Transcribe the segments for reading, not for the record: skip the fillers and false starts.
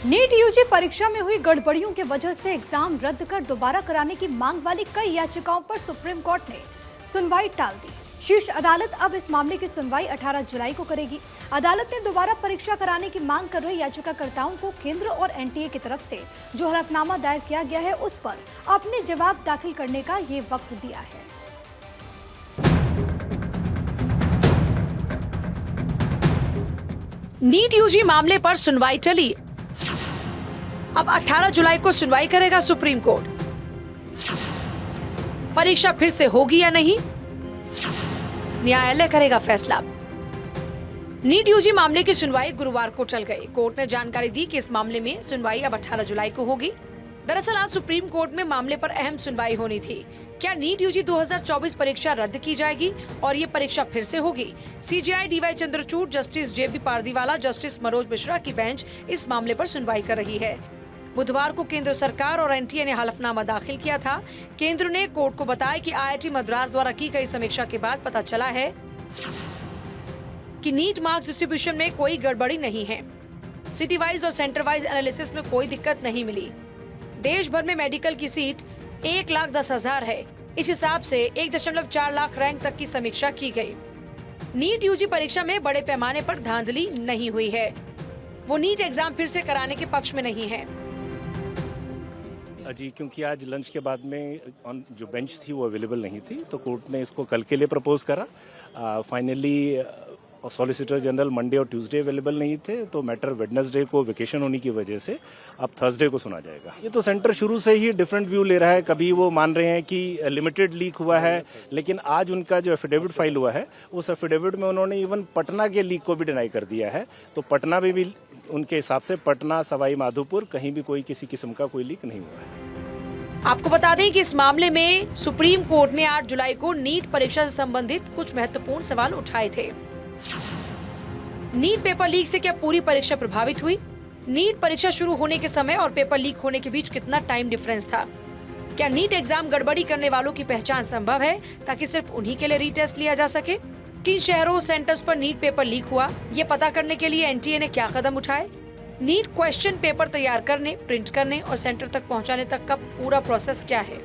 NEET UG परीक्षा में हुई गड़बड़ियों की वजह से एग्जाम रद्द कर दोबारा कराने की मांग वाली कई याचिकाओं पर सुप्रीम कोर्ट ने सुनवाई टाल दी। शीर्ष अदालत अब इस मामले की सुनवाई 18 जुलाई को करेगी। अदालत ने दोबारा परीक्षा कराने की मांग कर रहे याचिकाकर्ताओं को केंद्र और एनटीए की तरफ से जो हलफनामा दायर किया गया है उस पर अपने जवाब दाखिल करने का ये वक्त दिया है। नीट यूजी मामले पर सुनवाई टली। अब 18 जुलाई को सुनवाई करेगा सुप्रीम कोर्ट। परीक्षा फिर से होगी या नहीं, न्यायालय करेगा फैसला। नीट यूजी मामले की सुनवाई गुरुवार को टल गई। कोर्ट ने जानकारी दी कि इस मामले में सुनवाई अब 18 जुलाई को होगी। दरअसल आज सुप्रीम कोर्ट में मामले पर अहम सुनवाई होनी थी। क्या नीट यूजी 2024 परीक्षा रद्द की जाएगी और ये परीक्षा फिर से होगी? सीजेआई डीवाई चंद्रचूड़, जस्टिस जेबी पारदीवाला, जस्टिस मनोज मिश्रा की बेंच इस मामले पर सुनवाई कर रही है। बुधवार को केंद्र सरकार और एनटीए ने हलफनामा दाखिल किया था। केंद्र ने कोर्ट को बताया कि आईआईटी मद्रास द्वारा की गई समीक्षा के बाद पता चला है कि नीट मार्क्स डिस्ट्रीब्यूशन में कोई गड़बड़ी नहीं है। सिटी वाइज और सेंटर वाइज एनालिसिस में कोई दिक्कत नहीं मिली। देश भर में मेडिकल की सीट 1,10,000 है। इस हिसाब से 1.4 लाख रैंक तक की समीक्षा की गई। नीट यूजी परीक्षा में बड़े पैमाने पर धांधली नहीं हुई है। वो नीट एग्जाम फिर से कराने के पक्ष में नहीं है। जी, क्योंकि आज लंच के बाद में जो बेंच थी वो अवेलेबल नहीं थी, तो कोर्ट ने इसको कल के लिए प्रपोज करा। फाइनली सॉलिसिटर जनरल मंडे और ट्यूसडे अवेलेबल नहीं थे, तो मैटर वेडनेसडे को वेकेशन होने की वजह से अब थर्सडे को सुना जाएगा। ये तो सेंटर शुरू से ही डिफरेंट व्यू ले रहा है। कभी वो मान रहे हैं कि लिमिटेड लीक हुआ है, लेकिन आज उनका जो एफिडेविट फाइल हुआ है उस एफिडेविट में उन्होंने इवन पटना के लीक को भी डिनाई कर दिया है। तो पटना में भी उनके हिसाब से पटना, सवाई माधोपुर, कहीं भी कोई किसी किस्म का कोई लीक नहीं हुआ है। आपको बता दें कि इस मामले में सुप्रीम कोर्ट ने 8 जुलाई को नीट परीक्षा से संबंधित कुछ महत्वपूर्ण सवाल उठाए थे। नीट पेपर लीक से क्या पूरी परीक्षा प्रभावित हुई? नीट परीक्षा शुरू होने के समय और पेपर लीक होने के बीच कितना टाइम डिफरेंस था? क्या नीट एग्जाम गड़बड़ी करने वालों की पहचान संभव है ताकि सिर्फ उन्हीं के लिए रीटेस्ट लिया जा सके? किन शहरों सेंटर्स पर नीट पेपर लीक हुआ, ये पता करने के लिए एनटीए ने क्या कदम उठाए? नीट क्वेश्चन पेपर तैयार करने, प्रिंट करने और सेंटर तक पहुंचाने तक का पूरा प्रोसेस क्या है?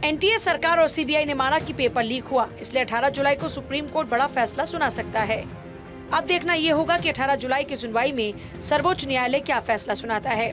एनटीए, सरकार और सीबीआई ने माना कि पेपर लीक हुआ, इसलिए 18 जुलाई को सुप्रीम कोर्ट बड़ा फैसला सुना सकता है। अब देखना ये होगा कि 18 जुलाई की सुनवाई में सर्वोच्च न्यायालय क्या फैसला सुनाता है।